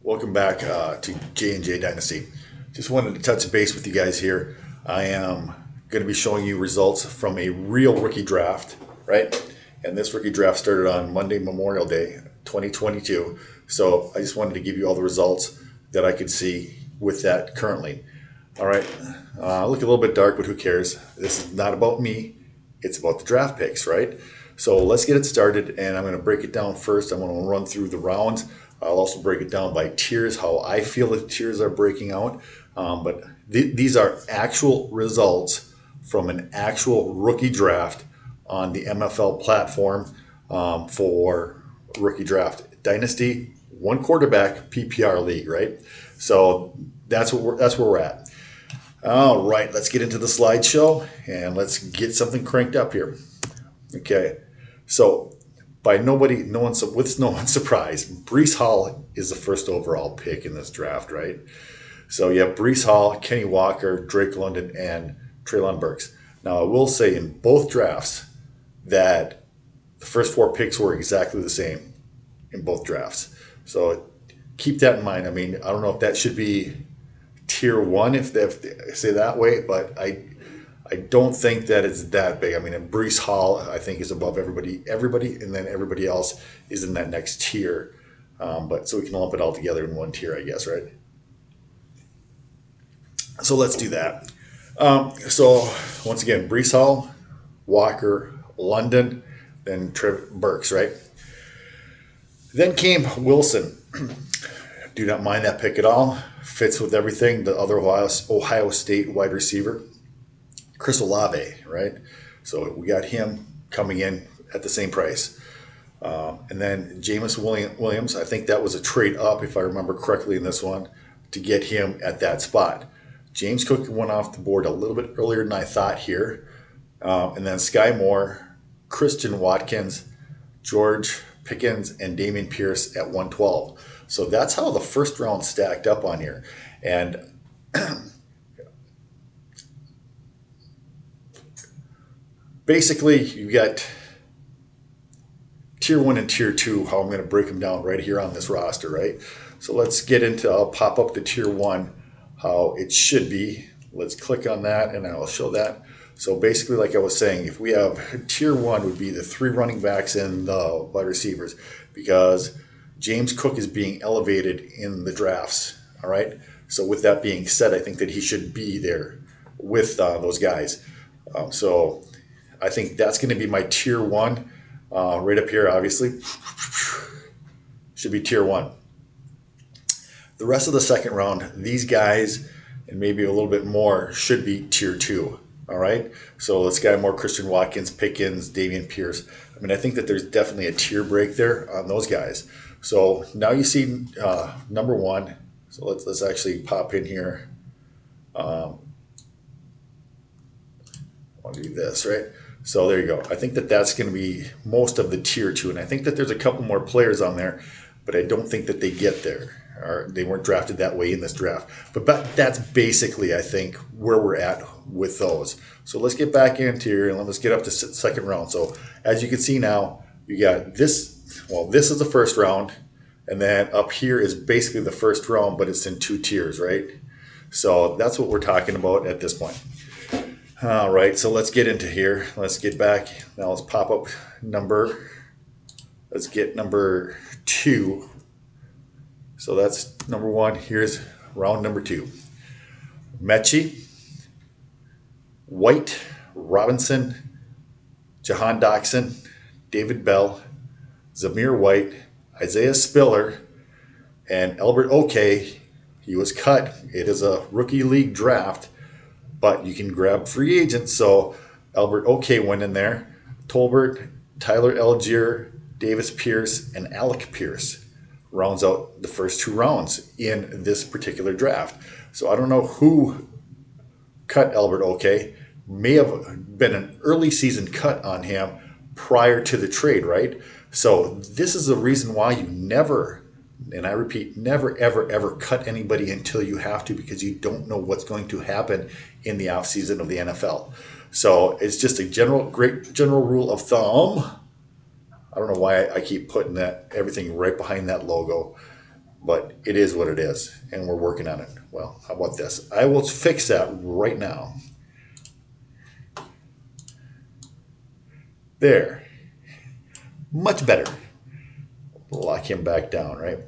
Welcome back to J&J Dynasty. Just wanted to touch base with you guys here. I am going to be showing you results from a real rookie draft, right? And this rookie draft started on Monday, Memorial Day, 2022. So I just wanted to give you all the results that I could see with that currently. All right, look a little bit dark, but who cares? This is not about me. It's about the draft picks, right? So let's get it started, and I'm going to break it down first. I'm going to run through the rounds. I'll also break it down by tiers, how I feel the tiers are breaking out. But these are actual results from an actual rookie draft on the MFL platform for rookie draft dynasty, one quarterback PPR league, right? So that's where we're at. All right, let's get into the slideshow and let's get something cranked up here. Okay, so with no one's surprise, Breece Hall is the first overall pick in this draft, right? So you have Breece Hall, Kenny Walker, Drake London, and Treylon Burks. Now I will say in both drafts that the first four picks were exactly the same in both drafts. So keep that in mind. I mean, I don't know if that should be tier one, if they say that way, but I don't think that it's that big. I mean, Breece Hall, I think, is above everybody, and then everybody else is in that next tier. But so we can lump it all together in one tier, I guess, right? So let's do that. So once again, Breece Hall, Walker, London, then Burks, right? Then came Wilson. Do not mind that pick at all. Fits with everything. The other Ohio State wide receiver, Chris Olave, right? So we got him coming in at the same price. And then Jameis Williams, I think that was a trade up, if I remember correctly in this one, to get him at that spot. James Cook went off the board a little bit earlier than I thought here. And then Sky Moore, Christian Watkins, George Pickens, and Dameon Pierce at 112. So that's how the first round stacked up on here. And basically, you got tier one and tier two, how I'm going to break them down right here on this roster, right? So let's get into, I'll pop up the tier one, how it should be. Let's click on that and I'll show that. So basically, like I was saying, if we have tier one would be the three running backs and the wide receivers, because James Cook is being elevated in the drafts, all right? So with that being said, I think that he should be there with those guys. So I think that's going to be my tier one right up here, obviously. Should be tier one. The rest of the second round, these guys and maybe a little bit more should be tier two. All right. So let's get more Christian Watkins, Pickens, Dameon Pierce. I mean, I think that there's definitely a tier break there on those guys. So now you see number one. So let's actually pop in here. I want to do this, right? So there you go. I think that that's going to be most of the tier two. And I think that there's a couple more players on there, but I don't think that they get there. Or they weren't drafted that way in this draft. But that's basically, I think, where we're at with those. So let's get back into here and let's get up to second round. So as you can see now, you got this. Well, this is the first round. And then up here is basically the first round, but it's in two tiers, right? So that's what we're talking about at this point. All right, so let's get into here. Let's get back. Now let's pop up number. Let's get number two. So that's number one. Here's round number two. Mechie, White, Robinson, Jahan Doxson, David Bell, Zamir White, Isaiah Spiller, and Albert Oke. He was cut. It is a rookie league draft, but you can grab free agents. So Albert Oke went in there. Tolbert, Tyler Algier, Davis Pierce, and Alec Pierce rounds out the first two rounds in this particular draft. So I don't know who cut Albert Oke. May have been an early season cut on him prior to the trade, right? So this is the reason why you never, and I repeat, never, ever, ever cut anybody until you have to, because you don't know what's going to happen in the offseason of the NFL. So it's just a great general rule of thumb. I don't know why I keep putting that everything right behind that logo. but it is what it is, and we're working on it. Well, how about this? I will fix that right now. There. Much better. Lock him back down, right?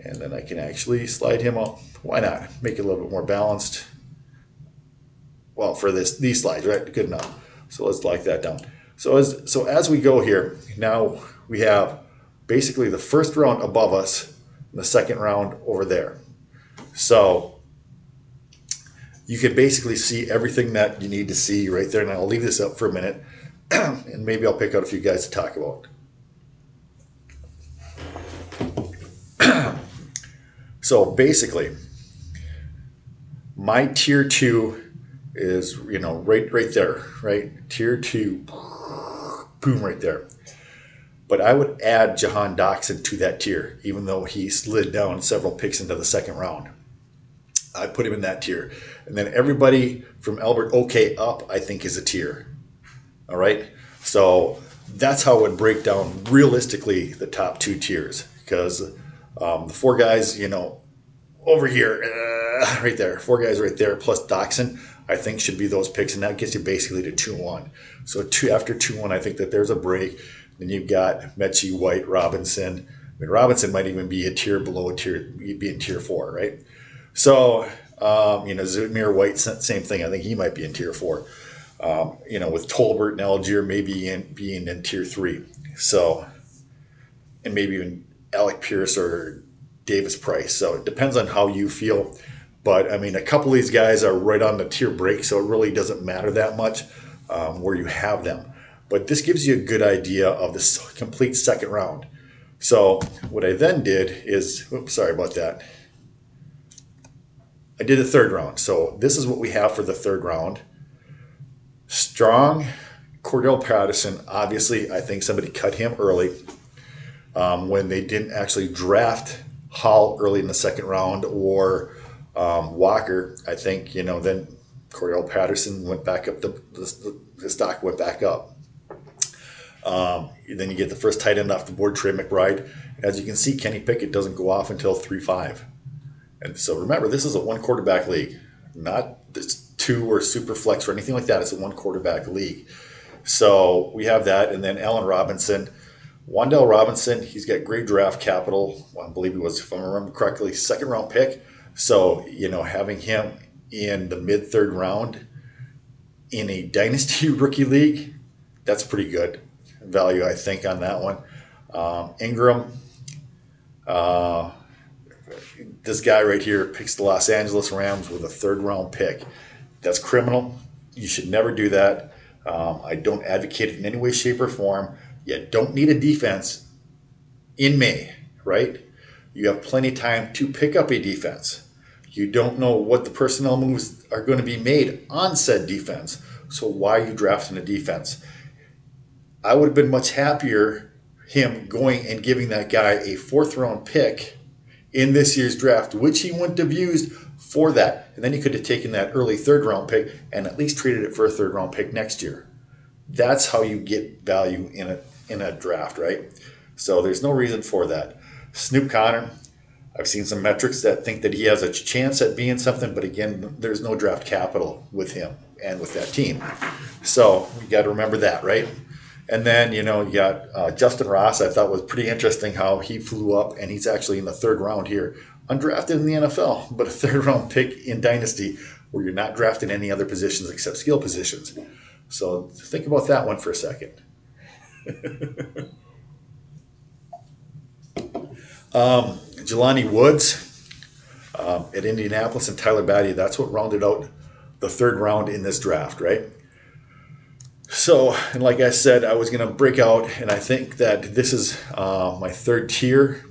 And then I can actually slide him up. Why not? Make it a little bit more balanced. Well, for these slides, right? Good enough. So let's lock that down. So as we go here, now we have basically the first round above us and the second round over there. So you can basically see everything that you need to see right there. And I'll leave this up for a minute, and maybe I'll pick out a few guys to talk about. So basically, my tier 2 is, right there, right? Tier 2, boom, right there. But I would add Jahan Dotson to that tier, even though he slid down several picks into the second round. I put him in that tier. And then everybody from Albert OK up, I think, is a tier. All right? So that's how I would break down realistically the top 2 tiers. Because the 4 guys, over here, right there, 4 guys right there, plus Dotson, I think should be those picks. And that gets you basically to 2-1. So after 2-1, I think that there's a break. Then you've got Mechie, White, Robinson. I mean, Robinson might even be a tier below a tier, he'd be in tier 4, right? So, Zamir White, same thing. I think he might be in tier 4. With Tolbert and Algier maybe being in tier 3. So, and maybe even Alec Pierce or Davis Price. So it depends on how you feel. But, I mean, a couple of these guys are right on the tier break, so it really doesn't matter that much where you have them. But this gives you a good idea of this complete second round. So what I then did is, oops, sorry about that. I did a third round. So this is what we have for the third round. Strong, Cordell Patterson. Obviously, I think somebody cut him early when they didn't actually draft Hall early in the second round or Walker. I think, then Cordell Patterson went back up. The stock went back up. Then you get the first tight end off the board, Trey McBride. As you can see, Kenny Pickett doesn't go off until 3-5. And so remember, this is a 1-quarterback league, not this 2 or super flex or anything like that. It's a 1-quarterback league. So we have that. And then Allen Robinson, Wan'Dale Robinson, he's got great draft capital. I believe he was, if I remember correctly, 2nd round pick. So, having him in the mid-3rd round in a Dynasty rookie league, that's pretty good value, I think, on that one. Ingram, this guy right here picks the Los Angeles Rams with a 3rd round pick. That's criminal. You should never do that. I don't advocate it in any way, shape, or form. You don't need a defense in May, right? You have plenty of time to pick up a defense. You don't know what the personnel moves are going to be made on said defense. So why are you drafting a defense? I would have been much happier him going and giving that guy a 4th round pick in this year's draft, which he wouldn't have used for that. And then he could have taken that early 3rd round pick and at least traded it for a 3rd round pick next year. That's how you get value in a draft, right? So there's no reason for that. Snoop Connor, I've seen some metrics that think that he has a chance at being something, but again, there's no draft capital with him and with that team. So we got to remember that, right? And then, you got Justin Ross. I thought was pretty interesting how he flew up, and he's actually in the 3rd round here. Undrafted in the NFL, but a 3rd round pick in Dynasty where you're not drafting any other positions except skill positions. So think about that one for a second. Jelani Woods at Indianapolis and Tyler Batty, that's what rounded out the 3rd round in this draft, right? So, and like I said, I was going to break out, and I think that this is my 3rd tier.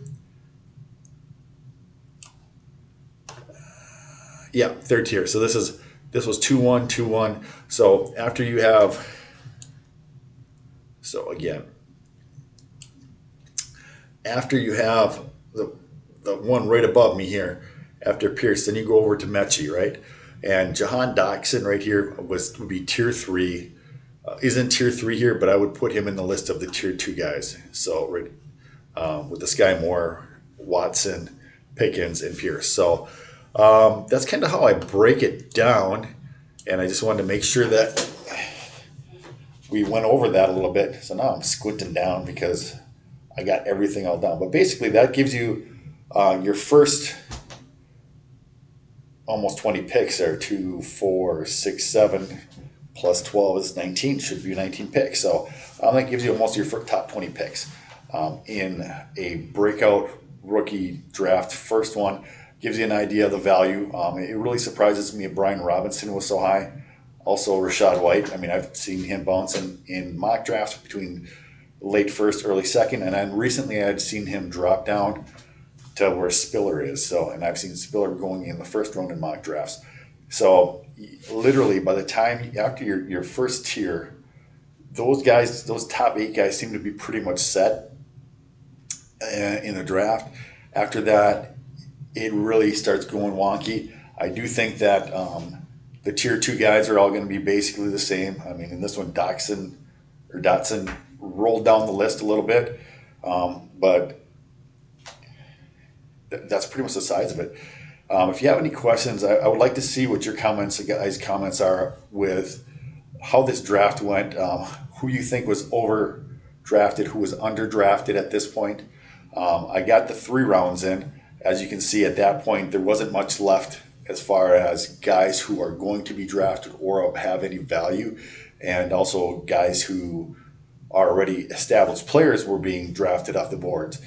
Yeah, 3rd tier. So this was 2-1, 2-1. So after you have, after you have the one right above me here, after Pierce, then you go over to Mechie, right? And Jahan Dotson right here would be tier 3. Isn't tier 3 here, but I would put him in the list of the tier 2 guys. So right with the Sky Moore Watson, Pickens, and Pierce. So that's kind of how I break it down. And I just wanted to make sure that we went over that a little bit. So now I'm squinting down because I got everything all down. But basically, that gives you your first almost 20 picks there. 2, 4, 6, 7 plus 12 is 19. Should be 19 picks. So that gives you almost your top 20 picks in a breakout rookie draft. First one gives you an idea of the value. It really surprises me that Brian Robinson was so high. Also, Rachaad White. I mean, I've seen him bounce in mock drafts between late first, early second, and then recently I'd seen him drop down to where Spiller is. So, and I've seen Spiller going in the first round in mock drafts. So, literally, by the time after your first tier, those guys, those top 8 guys, seem to be pretty much set in the draft. After that, it really starts going wonky. I do think that the tier 2 guys are all going to be basically the same. I mean, in this one, Dotson rolled down the list a little bit, but that's pretty much the size of it. If you have any questions, I would like to see what your comments are with how this draft went, who you think was overdrafted, who was underdrafted at this point. I got the 3 rounds in. As you can see, at that point, there wasn't much left as far as guys who are going to be drafted or have any value, and also guys who are already established players were being drafted off the boards.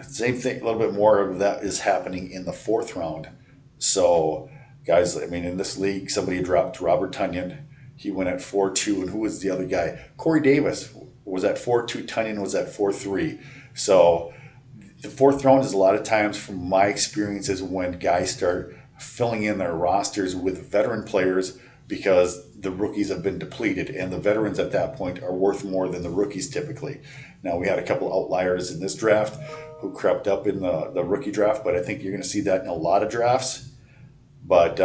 Same thing, a little bit more of that is happening in the 4th round. So, guys, I mean, in this league, somebody dropped Robert Tonyan. He went at 4-2, and who was the other guy? Corey Davis was at 4-2. Tonyan was at 4-3. So, the 4th round is a lot of times, from my experiences, when guys start filling in their rosters with veteran players because the rookies have been depleted, and the veterans at that point are worth more than the rookies typically. Now, we had a couple outliers in this draft who crept up in the rookie draft, but I think you're going to see that in a lot of drafts. But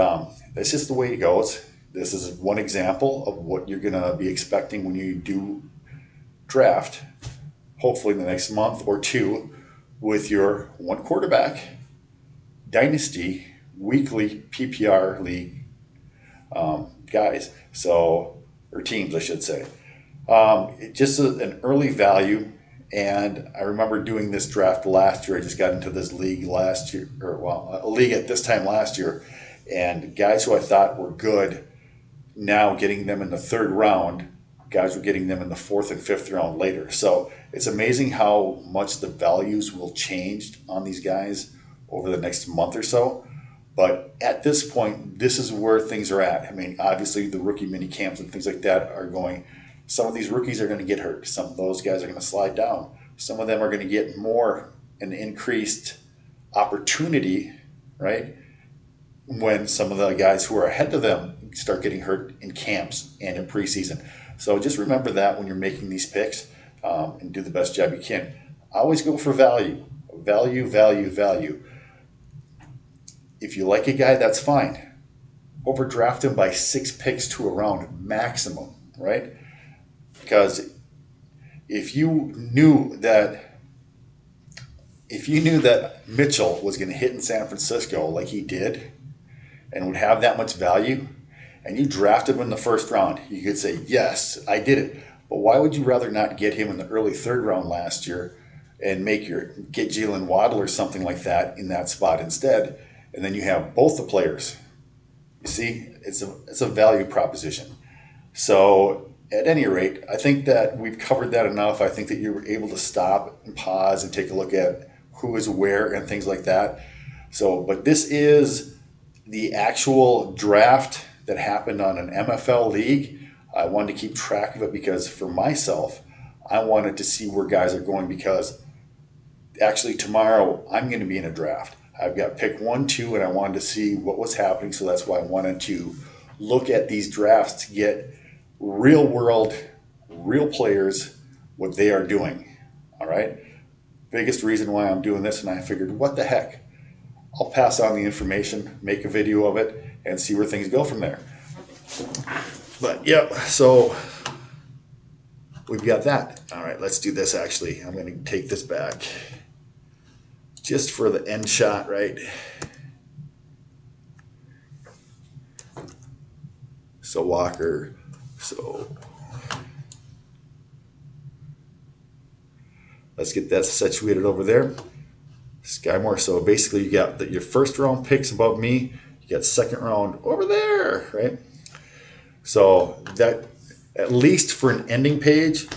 that's just the way it goes. This is one example of what you're going to be expecting when you do draft, hopefully in the next month or 2, with your 1 quarterback Dynasty weekly PPR league guys, so, or teams, I should say. Just an early value, and I remember doing this draft last year. I just got into this league last year, a league at this time last year, and guys who I thought were good, now getting them in the 3rd round, guys were getting them in the 4th and 5th round later. So it's amazing how much the values will change on these guys over the next month or so. But at this point, this is where things are at. I mean, obviously the rookie mini camps and things like that are going. Some of these rookies are going to get hurt. Some of those guys are going to slide down. Some of them are going to get an increased opportunity, right? When some of the guys who are ahead of them start getting hurt in camps and in preseason. So just remember that when you're making these picks, and do the best job you can. Always go for value. Value, value, value. If you like a guy, that's fine. Overdraft him by 6 picks to a round maximum, right? Because if you knew that Mitchell was going to hit in San Francisco like he did and would have that much value, and you drafted him in the 1st round, you could say, yes, I did it. But why would you rather not get him in the early 3rd round last year and get Jalen Waddle or something like that in that spot instead? And then you have both the players. You see, it's a value proposition. So at any rate, I think that we've covered that enough. I think that you were able to stop and pause and take a look at who is where and things like that. So, but this is the actual draft that happened on an MFL league. I wanted to keep track of it because for myself, I wanted to see where guys are going, because actually tomorrow I'm going to be in a draft. I've got pick 1, 2, and I wanted to see what was happening. So that's why I wanted to look at these drafts to get real world, real players, what they are doing. All right. Biggest reason why I'm doing this. And I figured, what the heck? I'll pass on the information, make a video of it, and see where things go from there. But yep. So we've got that. All right. Let's do this. Actually, I'm going to take this back. just for the end shot, right? So Walker, so let's get that situated over there. Sky Moore. So basically, you got your first round picks above me. You got second round over there, right? So that, at least for an ending page,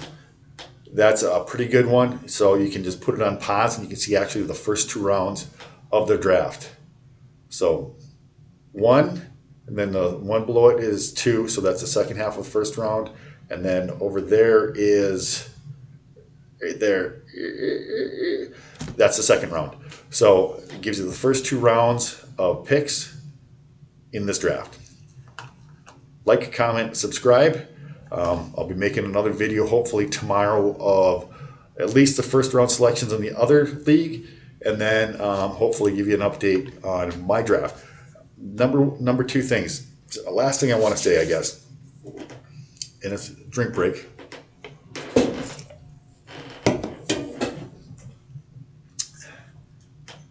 that's a pretty good one. So you can just put it on pause, and you can see actually the first 2 rounds of the draft. So 1, and then the one below it is 2. So that's the second half of the first round, and then over there is right there. That's the second round. So it gives you the first 2 rounds of picks in this draft. Like, comment, subscribe. I'll be making another video hopefully tomorrow of at least the first round selections in the other league, and then hopefully give you an update on my draft. Number 2 things. Last thing I want to say, I guess, and it's drink break.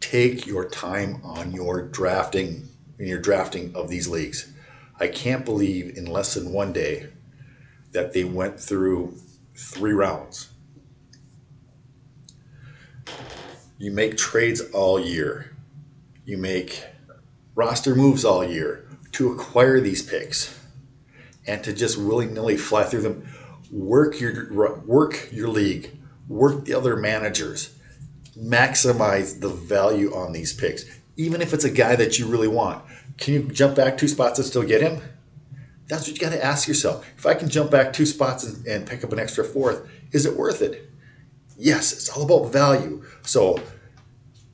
Take your time on your drafting, of these leagues. I can't believe in less than 1 day that they went through 3 rounds. You make trades all year. You make roster moves all year to acquire these picks, and to just willy-nilly fly through them. Work your league. Work the other managers. Maximize the value on these picks. Even if it's a guy that you really want. Can you jump back 2 spots and still get him? That's what you got to ask yourself. If I can jump back 2 spots and pick up an extra 4th, is it worth it? Yes, it's all about value. So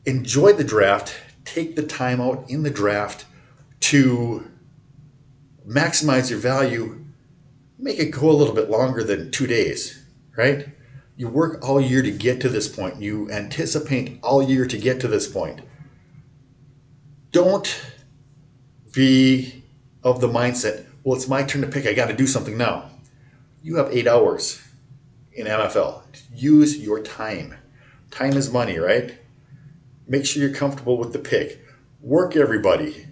enjoy the draft. Take the time out in the draft to maximize your value. Make it go a little bit longer than 2 days, right? You work all year to get to this point. You anticipate all year to get to this point. Don't be of the mindset, well, it's my turn to pick, I got to do something now. You have 8 hours in NFL. Use your time. Time is money, right? Make sure you're comfortable with the pick. Work everybody.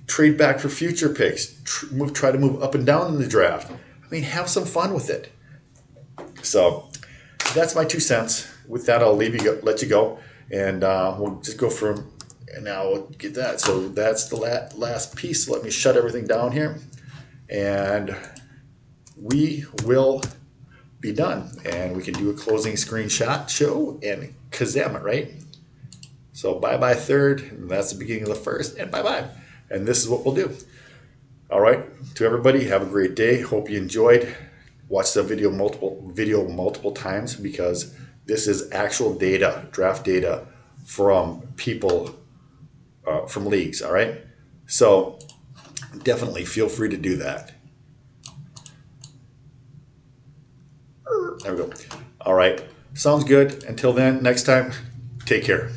Trade back for future picks. Try to move up and down in the draft. I mean, have some fun with it. So that's my 2 cents. With that, I'll let you go, and we'll just go from. And now we'll get that. So that's the last piece. Let me shut everything down here, and we will be done. And we can do a closing screenshot, show, and Kazam it, right? So bye-bye 3rd, and that's the beginning of the 1st, and bye-bye. And this is what we'll do. All right, to everybody, have a great day. Hope you enjoyed. Watch the video multiple times, because this is actual data, draft data from people, from leagues, all right? So definitely feel free to do that. There we go. All right, sounds good. Until then, next time, take care.